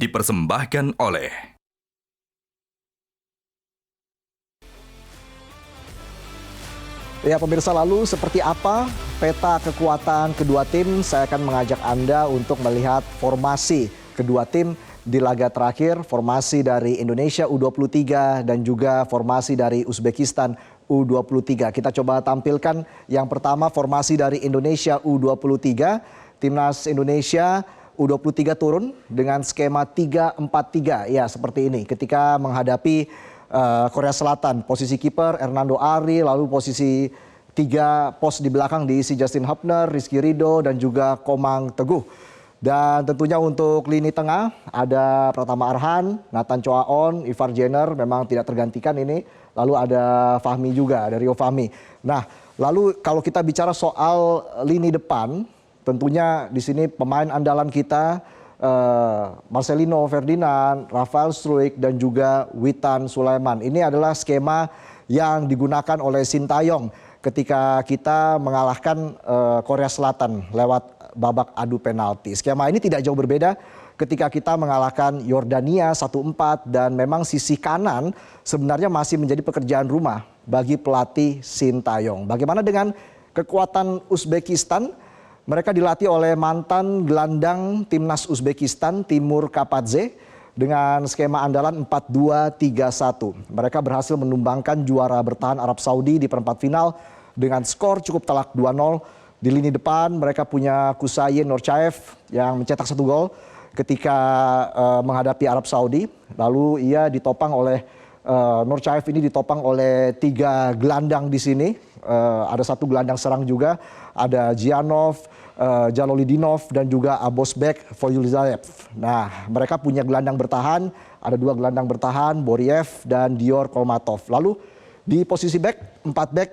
dipersembahkan oleh Ya pemirsa, lalu seperti apa peta kekuatan kedua tim? Saya akan mengajak Anda untuk melihat formasi kedua tim di laga terakhir. Formasi dari Indonesia U23 dan juga formasi dari Uzbekistan U23. Kita coba tampilkan yang pertama formasi dari Indonesia U23. Timnas Indonesia U23 turun dengan skema 3-4-3. Ya seperti ini ketika menghadapi Korea Selatan. Posisi kiper Hernando Ari, lalu posisi 3 pos di belakang diisi Justin Hubner, Rizky Ridho dan juga Komang Teguh. Dan tentunya untuk lini tengah ada Pratama Arhan, Nathan Choaon, Ivar Jenner memang tidak tergantikan ini. Lalu ada Fahmi juga, ada Rio Fahmi. Nah, lalu kalau kita bicara soal lini depan, tentunya di sini pemain andalan kita Marcelino Ferdinand, Rafael Struijk dan juga Witan Sulaiman. Ini adalah skema yang digunakan oleh Sintayong ketika kita mengalahkan Korea Selatan lewat babak adu penalti. Skema ini tidak jauh berbeda ketika kita mengalahkan Yordania 1-4 dan memang sisi kanan sebenarnya masih menjadi pekerjaan rumah bagi pelatih Sintayong. Bagaimana dengan kekuatan Uzbekistan? Mereka dilatih oleh mantan gelandang timnas Uzbekistan Timur Kapadze dengan skema andalan 4-2-3-1. Mereka berhasil menumbangkan juara bertahan Arab Saudi di perempat final dengan skor cukup telak 2-0. Di lini depan mereka punya Kusayin Norchaev yang mencetak 1 gol ketika menghadapi Arab Saudi. Lalu ia ditopang oleh Norchaev ini ditopang oleh 3 gelandang di sini. Ada 1 gelandang serang juga, ada Gianov, Jalolidinov dan juga Abosbek Foyulzaev. Nah, mereka punya gelandang bertahan, ada 2 gelandang bertahan, Boriev dan Dior Kolmatov. Lalu di posisi back, 4 back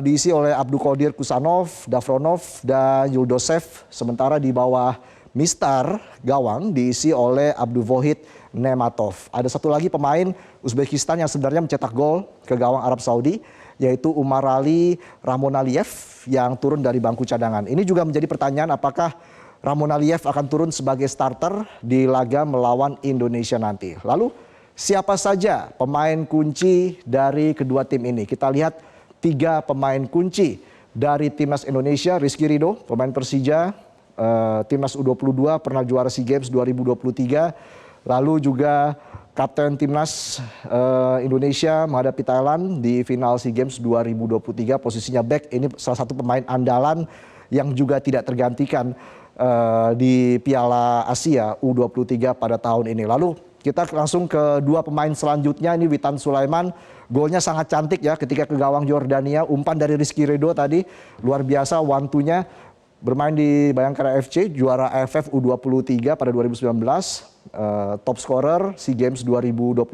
diisi oleh Abduqodir Kusanov, Dafronov dan Yuldosev. Sementara di bawah Mistar gawang diisi oleh Abduvohid Nematov. Ada 1 lagi pemain Uzbekistan yang sebenarnya mencetak gol ke gawang Arab Saudi, yaitu Umar Ali Ramonaliev yang turun dari bangku cadangan. Ini juga menjadi pertanyaan apakah Ramonaliev akan turun sebagai starter di laga melawan Indonesia nanti. Lalu siapa saja pemain kunci dari kedua tim ini? Kita lihat 3 pemain kunci dari timnas Indonesia. Rizky Ridho, pemain Persija, timnas U22 pernah juara SEA Games 2023. Lalu juga Kapten Timnas Indonesia menghadapi Thailand di final SEA Games 2023, posisinya back. Ini salah satu pemain andalan yang juga tidak tergantikan di Piala Asia U23 pada tahun ini. Lalu kita langsung ke 2 pemain selanjutnya. Ini Witan Sulaiman, golnya sangat cantik ya ketika ke gawang Yordania. Umpan dari Rizky Ridho tadi luar biasa, one-two-nya. Bermain di Bayangkara FC, juara AFF U23 pada 2019. Top scorer SEA Games 2021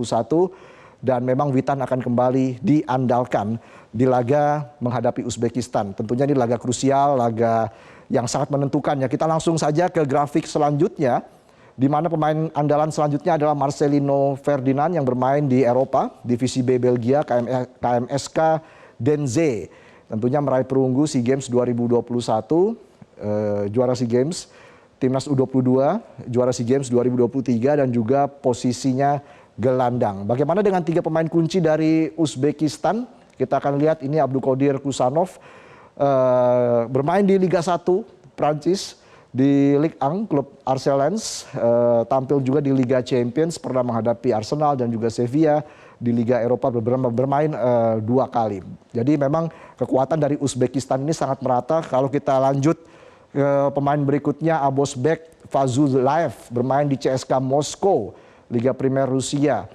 dan memang Witan akan kembali diandalkan di laga menghadapi Uzbekistan. Tentunya ini laga krusial, laga yang sangat menentukan ya. Kita langsung saja ke grafik selanjutnya di mana pemain andalan selanjutnya adalah Marcelino Ferdinand yang bermain di Eropa, Divisi B Belgia, KMSK Denze. Tentunya meraih perunggu SEA Games 2021, juara SEA Games. Timnas U22, juara SEA Games 2023 dan juga posisinya gelandang. Bagaimana dengan 3 pemain kunci dari Uzbekistan? Kita akan lihat ini Abduqodir Kusanov bermain di Liga 1 Prancis, di Ligue 1 klub Arcelens, tampil juga di Liga Champions, pernah menghadapi Arsenal dan juga Sevilla. Di Liga Eropa bermain 2 kali. Jadi memang kekuatan dari Uzbekistan ini sangat merata. Kalau kita lanjut pemain berikutnya Abosbek Fazulaev bermain di CSKA Moskow, Liga Primer Rusia,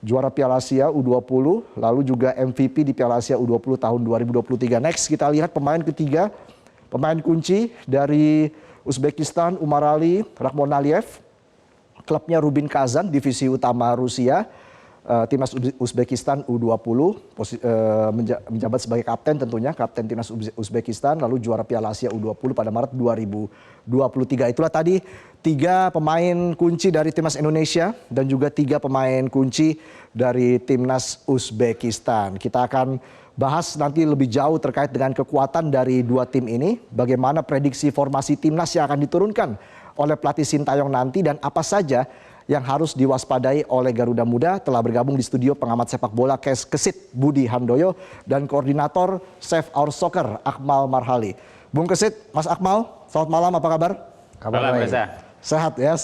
juara Piala Asia U20, lalu juga MVP di Piala Asia U20 tahun 2023. Next kita lihat pemain ketiga, pemain kunci dari Uzbekistan Umar Ali Ramonaliev, klubnya Rubin Kazan, divisi utama Rusia. Timnas Uzbekistan U20 menjabat sebagai kapten, tentunya kapten Timnas Uzbekistan, lalu juara Piala Asia U20 pada Maret 2023. Itulah tadi 3 pemain kunci dari Timnas Indonesia dan juga 3 pemain kunci dari Timnas Uzbekistan. Kita akan bahas nanti lebih jauh terkait dengan kekuatan dari 2 tim ini, bagaimana prediksi formasi Timnas yang akan diturunkan oleh pelatih Sintayong nanti dan apa saja yang harus diwaspadai oleh Garuda Muda. Telah bergabung di studio pengamat sepak bola Kesit Budi Handoyo dan koordinator Save Our Soccer Akmal Marhali. Bung Kesit, Mas Akmal, selamat malam, apa kabar? Kabar baik. Sehat ya,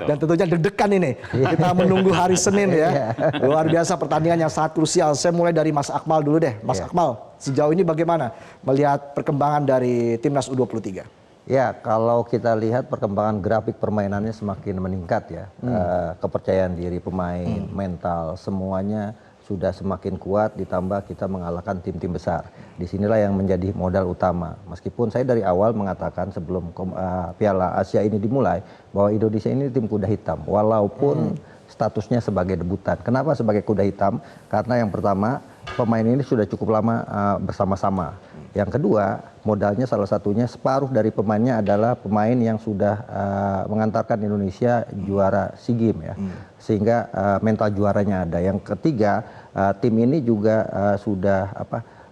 dan tentunya deg-degan ini. Kita menunggu hari Senin ya. Luar biasa pertandingan yang sangat krusial. Saya mulai dari Mas Akmal dulu deh. Mas Akmal, sejauh ini bagaimana melihat perkembangan dari Timnas U23? Ya, kalau kita lihat perkembangan grafik permainannya semakin meningkat ya. Kepercayaan diri pemain, mental, semuanya sudah semakin kuat, ditambah kita mengalahkan tim-tim besar. Disinilah yang menjadi modal utama. Meskipun saya dari awal mengatakan sebelum Piala Asia ini dimulai, bahwa Indonesia ini tim kuda hitam. Walaupun statusnya sebagai debutan. Kenapa sebagai kuda hitam? Karena yang pertama, pemain ini sudah cukup lama bersama-sama. Yang kedua, modalnya salah satunya separuh dari pemainnya adalah pemain yang sudah mengantarkan Indonesia juara SEA Games ya. Sehingga mental juaranya ada. Yang ketiga, tim ini juga sudah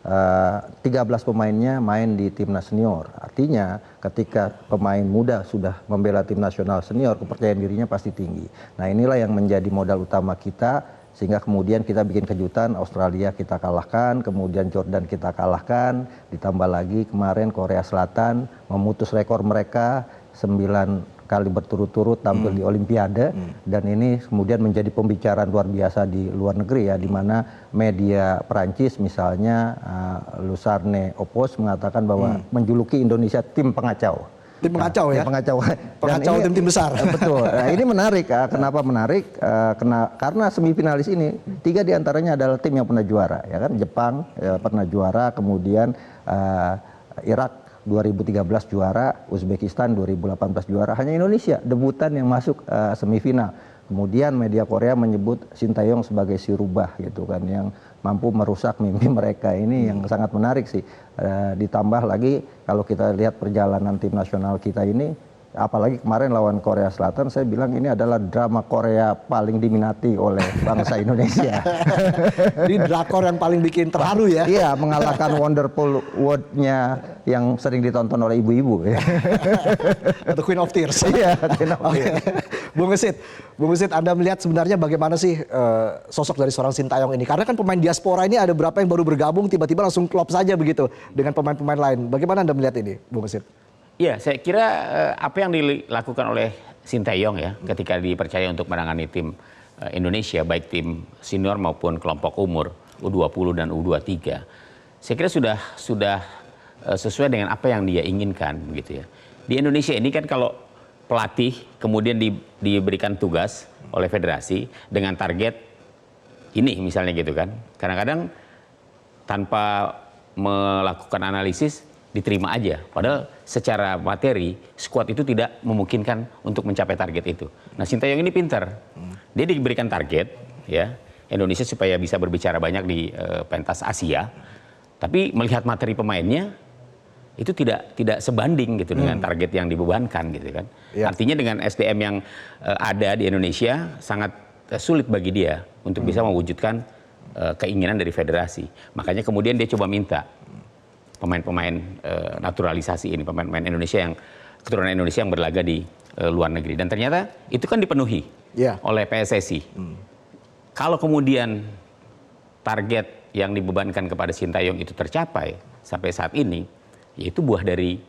13 pemainnya main di timnas senior. Artinya ketika pemain muda sudah membela tim nasional senior, kepercayaan dirinya pasti tinggi. Nah, inilah yang menjadi modal utama kita, sehingga kemudian kita bikin kejutan, Australia kita kalahkan, kemudian Jordan kita kalahkan, ditambah lagi kemarin Korea Selatan memutus rekor mereka 9 kali berturut-turut tampil di Olimpiade, dan ini kemudian menjadi pembicaraan luar biasa di luar negeri ya, di mana media Perancis misalnya Lusarne Opos mengatakan bahwa menjuluki Indonesia tim pengacau. Tim pengacau ya? Pengacau tim-tim besar. Betul. Nah, ini menarik. Kenapa menarik? Karena semifinalis ini 3 diantaranya adalah tim yang pernah juara, ya kan? Jepang pernah juara, kemudian Irak 2013 juara, Uzbekistan 2018 juara. Hanya Indonesia debutan yang masuk semifinal. Kemudian media Korea menyebut Sintayong sebagai si rubah gitu kan, yang mampu merusak mimpi mereka. Ini yang sangat menarik sih. Ditambah lagi kalau kita lihat perjalanan tim nasional kita ini, apalagi kemarin lawan Korea Selatan, saya bilang ini adalah drama Korea paling diminati oleh bangsa Indonesia. Ini drakor yang paling bikin terharu ya? Iya, mengalahkan Wonderful World-nya yang sering ditonton oleh ibu-ibu. The Queen of Tears. Iya, Queen of Tears. Bung Kesit, Anda melihat sebenarnya bagaimana sih sosok dari seorang Sintayong ini? Karena kan pemain diaspora ini ada berapa yang baru bergabung, tiba-tiba langsung klop saja begitu dengan pemain-pemain lain. Bagaimana Anda melihat ini, Bung Kesit? Iya, saya kira apa yang dilakukan oleh Sintayong ya ketika dipercaya untuk menangani tim Indonesia, baik tim senior maupun kelompok umur U20 dan U23, saya kira sudah sesuai dengan apa yang dia inginkan gitu ya. Di Indonesia ini kan kalau pelatih kemudian diberikan tugas oleh federasi dengan target ini misalnya gitu kan, kadang-kadang tanpa melakukan analisis diterima aja, padahal secara materi skuad itu tidak memungkinkan untuk mencapai target itu. Nah, Sintayong ini pintar, dia diberikan target ya Indonesia supaya bisa berbicara banyak di pentas Asia, tapi melihat materi pemainnya itu tidak sebanding gitu dengan target yang dibebankan gitu kan. Artinya dengan SDM yang ada di Indonesia sangat sulit bagi dia untuk bisa mewujudkan keinginan dari federasi. Makanya kemudian dia coba minta pemain-pemain naturalisasi ini, pemain-pemain Indonesia yang keturunan Indonesia yang berlaga di luar negeri, dan ternyata itu kan dipenuhi oleh PSSI. Kalau kemudian target yang dibebankan kepada Sintayong itu tercapai sampai saat ini, yaitu buah dari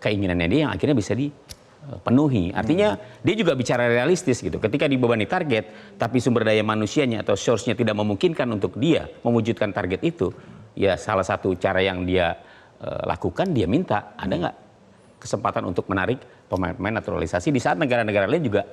keinginannya dia yang akhirnya bisa dipenuhi. Artinya dia juga bicara realistis gitu. Ketika dibebani target, tapi sumber daya manusianya atau source-nya tidak memungkinkan untuk dia mewujudkan target itu, ya salah satu cara yang dia lakukan, dia minta ada nggak kesempatan untuk menarik pemain-pemain naturalisasi di saat negara-negara lain juga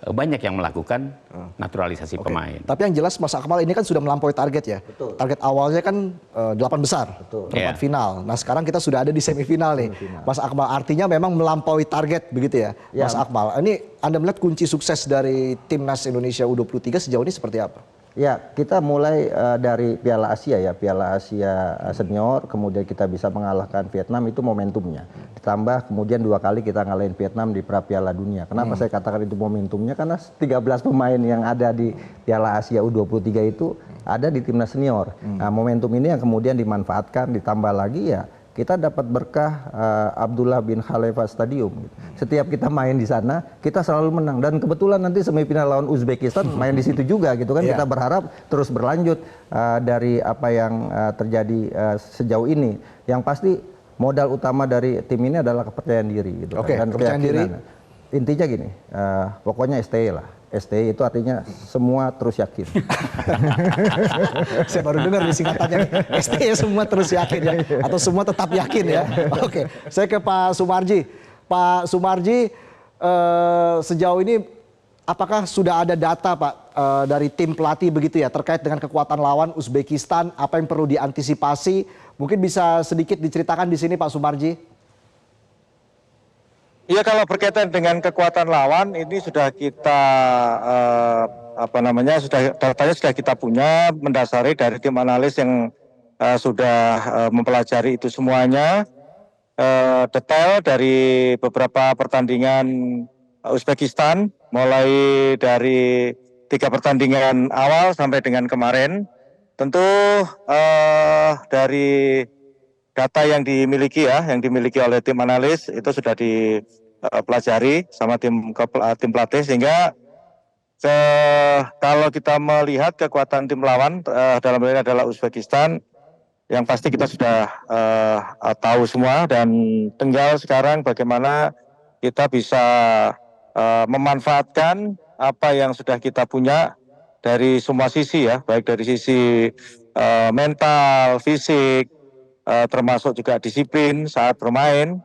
banyak yang melakukan naturalisasi pemain. Tapi yang jelas Mas Akmal ini kan sudah melampaui target ya. Betul. Target awalnya kan 8 besar, perempat final. Nah, sekarang kita sudah ada di semifinal nih. Mas Akmal, artinya memang melampaui target begitu ya, Mas Akmal. Ini Anda melihat kunci sukses dari Timnas Indonesia U23 sejauh ini seperti apa? Ya, kita mulai dari Piala Asia ya, Piala Asia Senior, kemudian kita bisa mengalahkan Vietnam, itu momentumnya. Ditambah kemudian 2 kali kita ngalahin Vietnam di pra Piala Dunia. Kenapa saya katakan itu momentumnya? Karena 13 pemain yang ada di Piala Asia U23 itu ada di timnas senior. Nah, momentum ini yang kemudian dimanfaatkan, ditambah lagi ya kita dapat berkah Abdullah bin Khalifa Stadium. Gitu. Setiap kita main di sana, kita selalu menang. Dan kebetulan nanti semifinal lawan Uzbekistan main di situ juga gitu kan. Kita berharap terus berlanjut dari apa yang terjadi sejauh ini. Yang pasti modal utama dari tim ini adalah kepercayaan diri gitu. Oke, Dan kepercayaan diri. Intinya gini, pokoknya STI lah. STI itu artinya semua terus yakin. Saya baru dengar di singkatannya STI semua terus yakin ya, atau semua tetap yakin ya. Oke, saya ke Pak Sumarji. Pak Sumarji, sejauh ini apakah sudah ada data Pak dari tim pelatih begitu ya terkait dengan kekuatan lawan Uzbekistan, apa yang perlu diantisipasi? Mungkin bisa sedikit diceritakan di sini Pak Sumarji. Iya, kalau berkaitan dengan kekuatan lawan ini sudah kita datanya sudah kita punya, mendasari dari tim analis yang sudah mempelajari itu semuanya detail dari beberapa pertandingan Uzbekistan, mulai dari 3 pertandingan awal sampai dengan kemarin. Tentu dari data yang dimiliki oleh tim analis itu sudah dipelajari sama tim pelatih, sehingga kalau kita melihat kekuatan tim lawan dalam hal ini adalah Uzbekistan, yang pasti kita sudah tahu semua, dan tinggal sekarang bagaimana kita bisa memanfaatkan apa yang sudah kita punya dari semua sisi ya, baik dari sisi mental, fisik, termasuk juga disiplin saat bermain.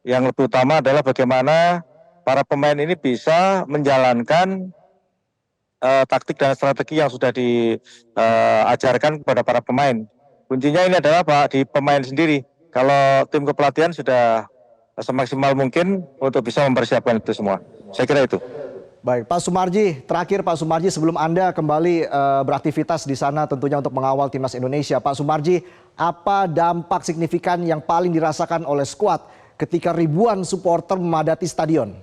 Yang lebih utama adalah bagaimana para pemain ini bisa menjalankan taktik dan strategi yang sudah diajarkan kepada para pemain. Kuncinya ini adalah Pak di pemain sendiri. Kalau tim kepelatihan sudah semaksimal mungkin untuk bisa mempersiapkan itu semua. Saya kira itu. Baik, Pak Sumarji, terakhir Pak Sumarji sebelum Anda kembali beraktivitas di sana tentunya untuk mengawal timnas Indonesia. Pak Sumarji, apa dampak signifikan yang paling dirasakan oleh skuad ketika ribuan supporter memadati stadion?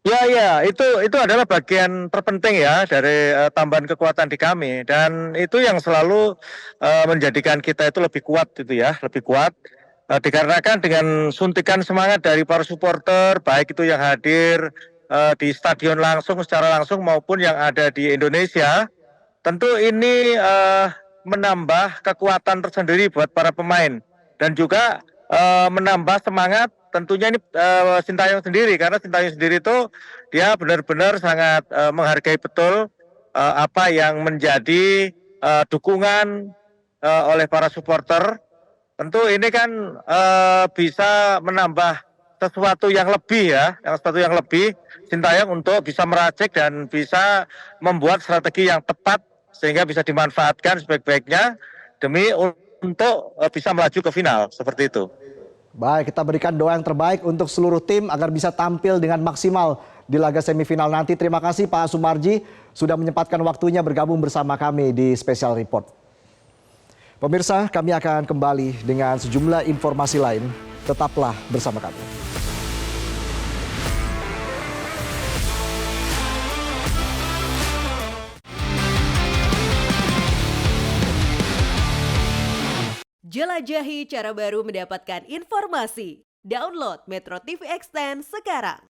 Ya, itu adalah bagian terpenting ya dari tambahan kekuatan di kami, dan itu yang selalu menjadikan kita itu lebih kuat gitu ya, lebih kuat. Dikarenakan dengan suntikan semangat dari para supporter, baik itu yang hadir di stadion secara langsung maupun yang ada di Indonesia, tentu ini menambah kekuatan tersendiri buat para pemain, dan juga menambah semangat tentunya ini Sintayong sendiri, karena Sintayong sendiri itu dia benar-benar sangat menghargai betul apa yang menjadi dukungan oleh para supporter. Tentu ini kan bisa menambah sesuatu yang lebih ya, sesuatu yang lebih Sintayong untuk bisa meracik dan bisa membuat strategi yang tepat sehingga bisa dimanfaatkan sebaik-baiknya demi untuk bisa melaju ke final, seperti itu. Baik, kita berikan doa yang terbaik untuk seluruh tim agar bisa tampil dengan maksimal di laga semifinal nanti. Terima kasih Pak Sumarji sudah menyempatkan waktunya bergabung bersama kami di Special Report. Pemirsa, kami akan kembali dengan sejumlah informasi lain. Tetaplah bersama kami. Jelajahi cara baru mendapatkan informasi. Download Metro TV Extend sekarang.